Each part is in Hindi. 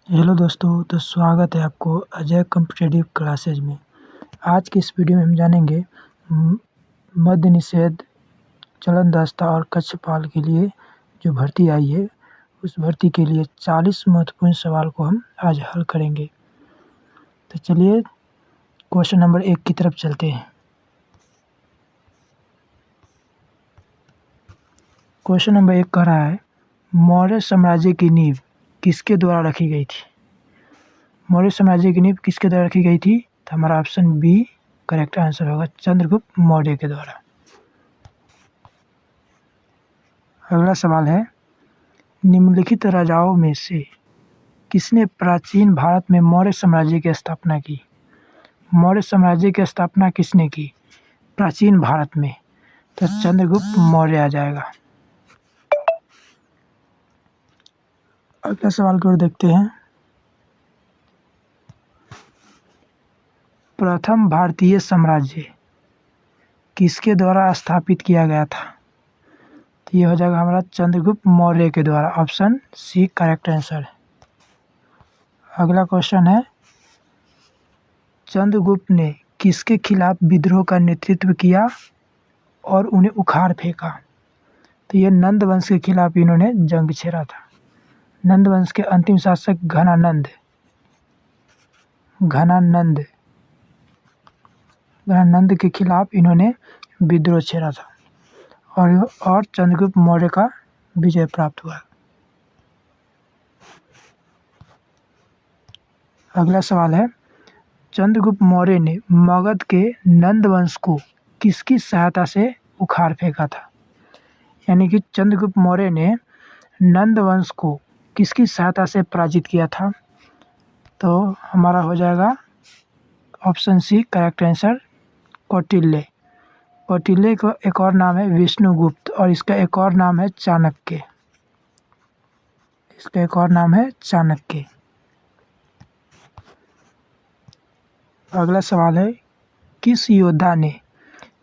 हेलो दोस्तों, तो स्वागत है आपको अजय कॉम्पिटिटिव क्लासेज में। आज की इस वीडियो में हम जानेंगे मद्य निषेध, चलनदस्ता और कक्षपाल के लिए जो भर्ती आई है, उस भर्ती के लिए 40 महत्वपूर्ण सवाल को हम आज हल करेंगे। तो चलिए क्वेश्चन नंबर 1 की तरफ चलते हैं। क्वेश्चन नंबर 1 कह रहा है, मौर्य साम्राज्य की नींव किसके द्वारा रखी गई थी? मौर्य साम्राज्य की नींव किसके द्वारा रखी गई थी? तो हमारा ऑप्शन बी करेक्ट आंसर होगा, चंद्रगुप्त मौर्य के द्वारा। अगला सवाल है, निम्नलिखित राजाओं में से किसने प्राचीन भारत में मौर्य साम्राज्य की स्थापना की? मौर्य साम्राज्य की स्थापना किसने की प्राचीन भारत में? तो चंद्रगुप्त मौर्य आ जाएगा। अगला सवाल को देखते हैं। प्रथम भारतीय साम्राज्य किसके द्वारा स्थापित किया गया था? तो ये हो जाएगा हमारा चंद्रगुप्त मौर्य के द्वारा। ऑप्शन सी करेक्ट आंसर है। अगला क्वेश्चन है, चंद्रगुप्त ने किसके खिलाफ विद्रोह का नेतृत्व किया और उन्हें उखाड़ फेंका? तो ये नंद वंश के खिलाफ इन्होंने जंग छेड़ा था। नंद वंश के अंतिम शासक घनानंद के खिलाफ इन्होंने विद्रोह छेड़ा था और चंद्रगुप्त मौर्य का विजय प्राप्त हुआ। अगला सवाल है, चंद्रगुप्त मौर्य ने मगध के नंद वंश को किसकी सहायता से उखाड़ फेंका था? यानी कि चंद्रगुप्त मौर्य ने नंद वंश को किसकी सहायता से पराजित किया था? तो हमारा हो जाएगा option C correct answer, Kautilya. Kautilya का एक और नाम है विष्णुगुप्त और इसका एक और नाम है चाणक्य। अगला सवाल है, किस योद्धा ने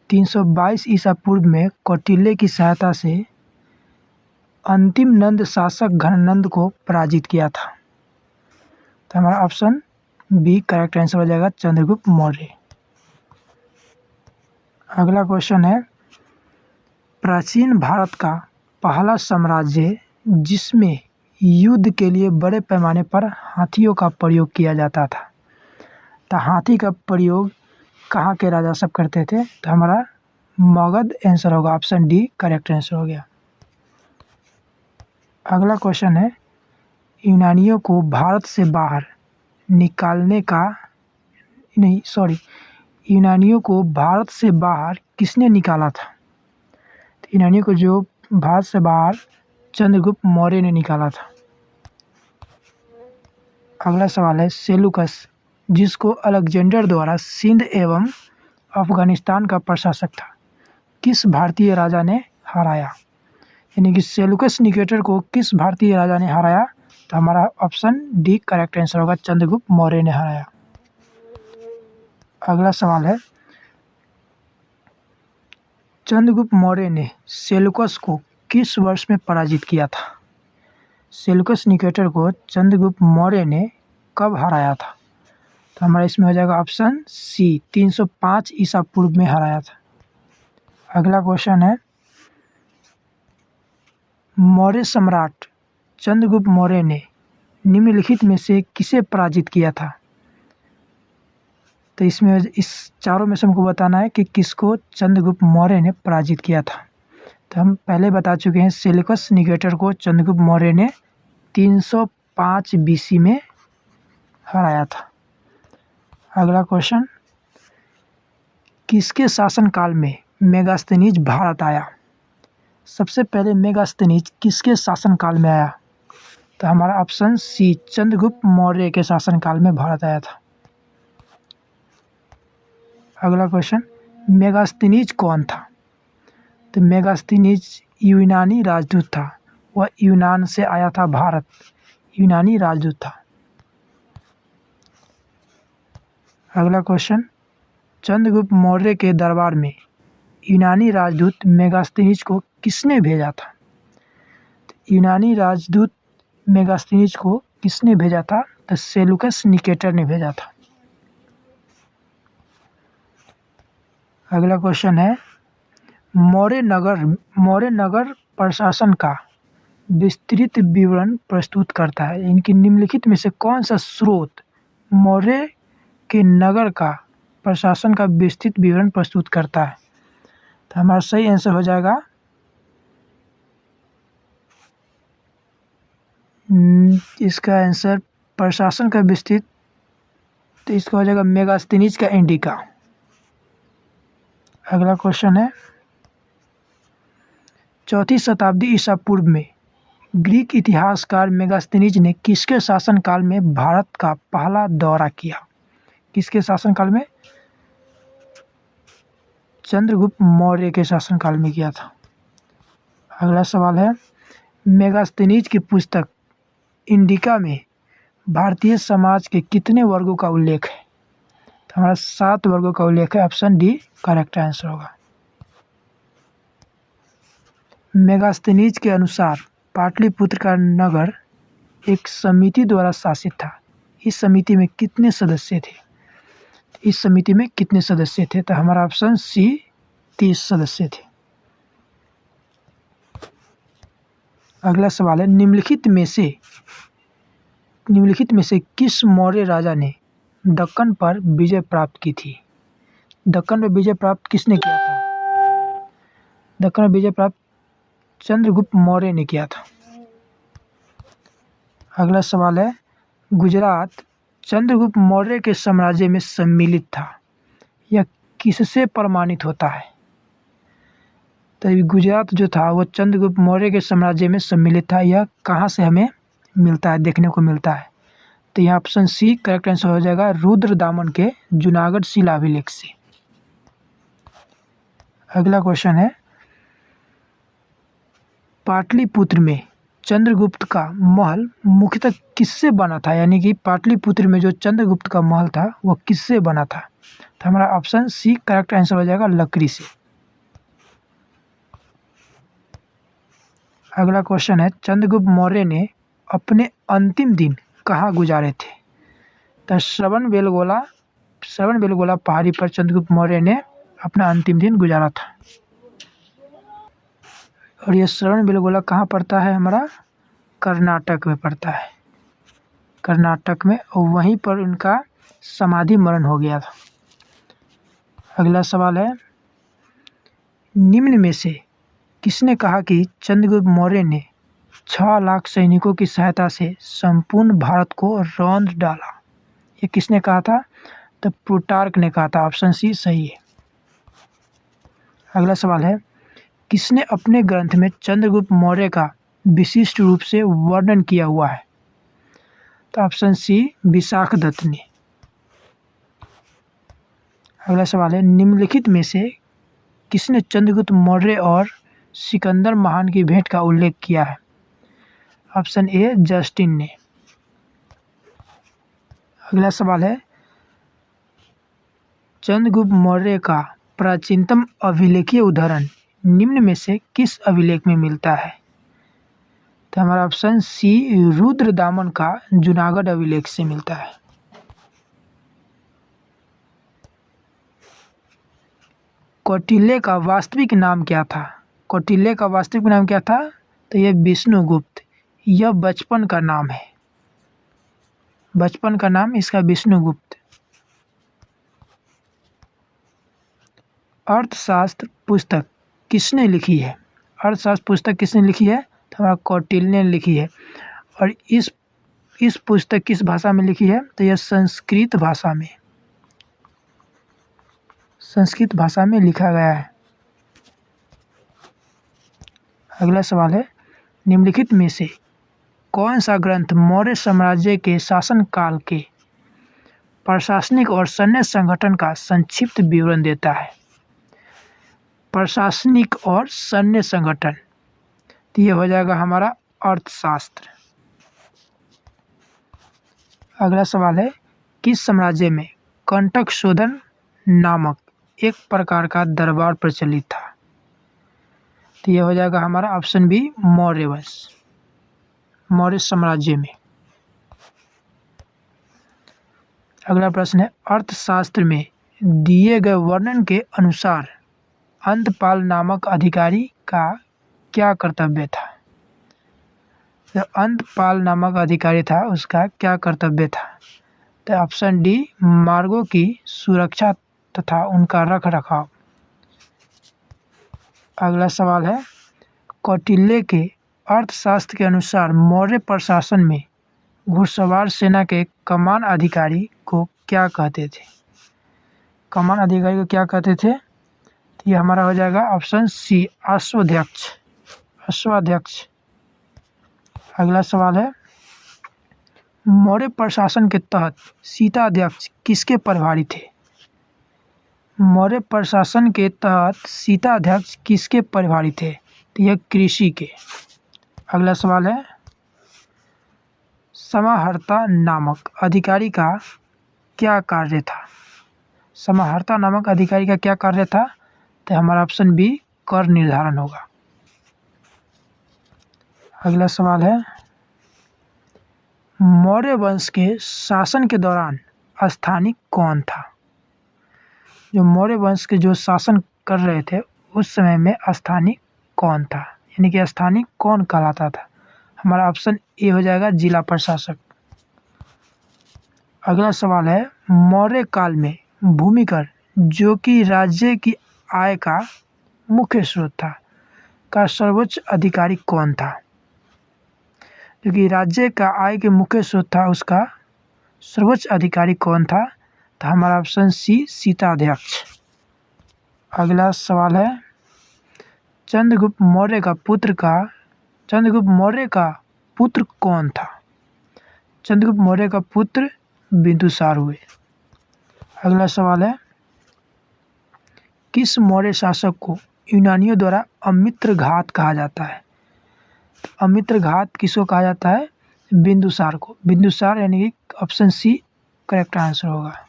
322 ईसा पूर्व में कौटिल्य की सहायता से अंतिम नंद शासक घनानंद को पराजित किया था? तो हमारा ऑप्शन बी करेक्ट आंसर हो जाएगा, चंद्रगुप्त मौर्य। अगला क्वेश्चन है, प्राचीन भारत का पहला साम्राज्य जिसमें युद्ध के लिए बड़े पैमाने पर हाथियों का प्रयोग किया जाता था, तो हाथी का प्रयोग कहाँ के राजा सब करते थे? तो हमारा मगध आंसर होगा। ऑप्शन डी करेक्ट आंसर हो गया। अगला क्वेश्चन है, यूनानियों को भारत से बाहर यूनानियों को भारत से बाहर किसने निकाला था? तो यूनानियों को जो भारत से बाहर चंद्रगुप्त मौर्य ने निकाला था। अगला सवाल है, सेलुकस जिसको अलेक्जेंडर द्वारा सिंध एवं अफगानिस्तान का प्रशासक था, किस भारतीय राजा ने हराया? यानी कि सेलुकस निकेटर को किस भारतीय राजा ने हराया? तो हमारा ऑप्शन डी करेक्ट आंसर होगा, चंद्रगुप्त मौर्य ने हराया। अगला सवाल है, चंद्रगुप्त मौर्य ने सेलुकस को किस वर्ष में पराजित किया था? सेलुकस निकेटर को चंद्रगुप्त मौर्य ने कब हराया था? तो हमारा इसमें हो जाएगा ऑप्शन सी 305 ईसा पूर्व में हराया था। अगला क्वेश्चन है, मौर्य सम्राट चंद्रगुप्त मौर्य ने निम्नलिखित में से किसे पराजित किया था? तो इसमें इस चारों में से हमको बताना है कि किसको चंद्रगुप्त मौर्य ने पराजित किया था। तो हम पहले बता चुके हैं, सेलुकस निकेटर को चंद्रगुप्त मौर्य ने 305 बीसी में हराया था। अगला क्वेश्चन, किसके शासनकाल में मेगास्थनीज भारत आया? सबसे पहले मेगास्थनीज किसके शासनकाल में आया? तो हमारा ऑप्शन सी चंद्रगुप्त मौर्य के शासनकाल में भारत आया था। अगला क्वेश्चन, मेगास्थनीज कौन था? तो मेगास्थनीज यूनानी राजदूत था, वह यूनान से आया था भारत, यूनानी राजदूत था। अगला क्वेश्चन, चंद्रगुप्त मौर्य के दरबार में यूनानी राजदूत मेगास्थनीज को किसने भेजा था? तो यूनानी राजदूत मेगास्थनीज को किसने भेजा था? तो सेलुकस निकेटर ने भेजा था। अगला क्वेश्चन है, मौर्य नगर प्रशासन का विस्तृत विवरण प्रस्तुत करता है। इनकी निम्नलिखित में से कौन सा स्रोत मौर्य के नगर का प्रशासन का विस्तृत विवरण प्रस्तुत करता है? तो हमारा सही आंसर हो जाएगा इसका आंसर प्रशासन का विस्तृत, तो इसका हो जाएगा मेगास्थनीज का इंडिका। अगला क्वेश्चन है, 4वीं शताब्दी ईसा पूर्व में ग्रीक इतिहासकार मेगास्थनीज ने किसके शासनकाल में भारत का पहला दौरा किया? किसके शासनकाल में? चंद्रगुप्त मौर्य के शासनकाल में किया था। अगला सवाल है, मेगास्थनीज की पुस्तक इंडिका में भारतीय समाज के कितने वर्गों का उल्लेख है? तो हमारा 7 वर्गों का उल्लेख है। ऑप्शन डी करेक्ट आंसर होगा। मेगास्थनीज के अनुसार पाटलिपुत्र का नगर एक समिति द्वारा शासित था। इस समिति में कितने सदस्य थे? इस समिति में कितने सदस्य थे? तो हमारा ऑप्शन सी 30 सदस्य थे। अगला सवाल है, निम्नलिखित में से किस मौर्य राजा ने दक्कन पर विजय प्राप्त की थी? दक्कन पर विजय प्राप्त किसने किया था? दक्कन पर विजय प्राप्त चंद्रगुप्त मौर्य ने किया था। अगला सवाल है, गुजरात चंद्रगुप्त मौर्य के साम्राज्य में सम्मिलित था। यह किससे प्रमाणित होता है? तो गुजरात जो था वो चंद्रगुप्त मौर्य के साम्राज्य में सम्मिलित था। यह कहाँ से हमें मिलता है, देखने को मिलता है? तो यहाँ ऑप्शन सी करेक्ट आंसर हो जाएगा, रुद्रदामन के जूनागढ़ शिलाभिलेख से। अगला क्वेश्चन है, पाटलिपुत्र में चंद्रगुप्त का महल मुख्यतः किससे बना था? यानी कि पाटलिपुत्र में जो चंद्रगुप्त का महल था वो किससे बना था? तो हमारा ऑप्शन सी करेक्ट आंसर हो जाएगा, लकड़ी से। अगला क्वेश्चन है, चंद्रगुप्त मौर्य ने अपने अंतिम दिन कहाँ गुजारे थे? तो श्रवणबेलगोला पहाड़ी पर चंद्रगुप्त मौर्य ने अपना अंतिम दिन गुजारा था। और ये श्रवणबेलगोला कहाँ पड़ता है? हमारा कर्नाटक में पड़ता है, कर्नाटक में, और वहीं पर उनका समाधि मरण हो गया था। अगला सवाल है, निम्न में से किसने कहा कि चंद्रगुप्त मौर्य ने 6 लाख सैनिकों की सहायता से संपूर्ण भारत को रौंद डाला? ये किसने कहा था? तो प्लूटार्क ने कहा था। ऑप्शन सी सही है। अगला सवाल है, किसने अपने ग्रंथ में चंद्रगुप्त मौर्य का विशिष्ट रूप से वर्णन किया हुआ है? तो ऑप्शन सी विशाखदत्त ने। अगला सवाल है, निम्नलिखित में से किसने चंद्रगुप्त मौर्य और सिकंदर महान की भेंट का उल्लेख किया है? ऑप्शन ए जस्टिन ने। अगला सवाल है, चंद्रगुप्त मौर्य का प्राचीनतम अभिलेखीय उदाहरण निम्न में से किस अभिलेख में मिलता है? तो हमारा ऑप्शन सी रुद्रदामन का जूनागढ़ अभिलेख से मिलता है। कौटिल्य का वास्तविक नाम क्या था? कौटिल्य का वास्तविक नाम क्या था? तो यह विष्णुगुप्त। यह बचपन का नाम है, बचपन का नाम इसका विष्णुगुप्त। अर्थशास्त्र पुस्तक किसने लिखी है? अर्थशास्त्र पुस्तक किसने लिखी है? तो हमारा कौटिल्य ने लिखी है। और इस पुस्तक किस भाषा में लिखी है? तो यह संस्कृत भाषा में लिखा गया है। अगला सवाल है, निम्नलिखित में से कौन सा ग्रंथ मौर्य साम्राज्य के शासनकाल के प्रशासनिक और सैन्य संगठन का संक्षिप्त विवरण देता है? प्रशासनिक और सैन्य संगठन, तो ये हो जाएगा हमारा अर्थशास्त्र। अगला सवाल है, किस साम्राज्य में कंटक शोधन नामक एक प्रकार का दरबार प्रचलित था? तो ये हो जाएगा हमारा ऑप्शन बी मौर्य वंश, मौर्य साम्राज्य में। अगला प्रश्न है, अर्थशास्त्र में दिए गए वर्णन के अनुसार अंतपाल नामक अधिकारी का क्या कर्तव्य था? जो अंतपाल नामक अधिकारी था उसका क्या कर्तव्य था? तो ऑप्शन डी, मार्गों की सुरक्षा तथा उनका रख रखाव। अगला सवाल है, कौटिल्य के अर्थशास्त्र के अनुसार मौर्य प्रशासन में घुड़सवार सेना के कमान अधिकारी को क्या कहते थे? कमान अधिकारी को क्या कहते थे? तो ये हमारा हो जाएगा ऑप्शन सी, अश्वाध्यक्ष। अश्वाध्यक्ष। अगला सवाल है, मौर्य प्रशासन के तहत शीताध्यक्ष किसके प्रभारी थे? मौर्य प्रशासन के तहत शीताध्यक्ष किसके प्रभारी थे? तो यह कृषि के। अगला सवाल है, समाहर्ता नामक अधिकारी का क्या कार्य था? समाहर्ता नामक अधिकारी का क्या कार्य था? तो हमारा ऑप्शन बी, कर निर्धारण होगा। अगला सवाल है, मौर्य वंश के शासन के दौरान स्थानिक कौन था? जो मौर्य वंश के जो शासन कर रहे थे उस समय में स्थानिक कौन था, यानी कि स्थानिक कौन कहलाता था? हमारा ऑप्शन ए हो जाएगा, जिला प्रशासक। अगला सवाल है, मौर्य काल में भूमिकर जो कि राज्य की आय का मुख्य स्रोत था का सर्वोच्च अधिकारी कौन था? क्योंकि राज्य का आय के मुख्य स्रोत था उसका सर्वोच्च अधिकारी कौन था? तो हमारा ऑप्शन सी, शीताध्यक्ष। अगला सवाल है, चंद्रगुप्त मौर्य का पुत्र कौन था? चंद्रगुप्त मौर्य का पुत्र बिंदुसार हुए। अगला सवाल है, किस मौर्य शासक को यूनानियों द्वारा अमित्रघात कहा जाता है? अमित्रघात किसको कहा जाता है? बिंदुसार को। बिंदुसार, यानी कि ऑप्शन सी करेक्ट आंसर होगा।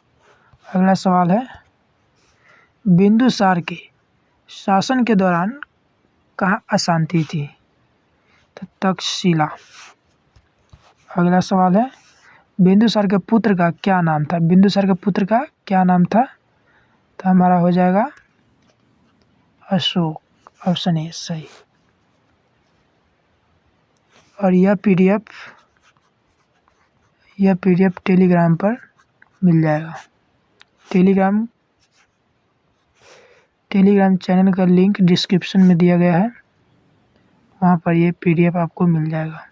अगला सवाल है, बिंदुसार के शासन के दौरान कहाँ अशांति थी? तो तक्षशिला। अगला सवाल है, बिंदुसार के पुत्र का क्या नाम था? बिंदुसार के पुत्र का क्या नाम था? तो हमारा हो जाएगा अशोक। ऑप्शन ए सही। और यह पीडीएफ टेलीग्राम पर मिल जाएगा। टेलीग्राम चैनल का लिंक डिस्क्रिप्शन में दिया गया है, वहाँ पर ये पीडीएफ आपको मिल जाएगा।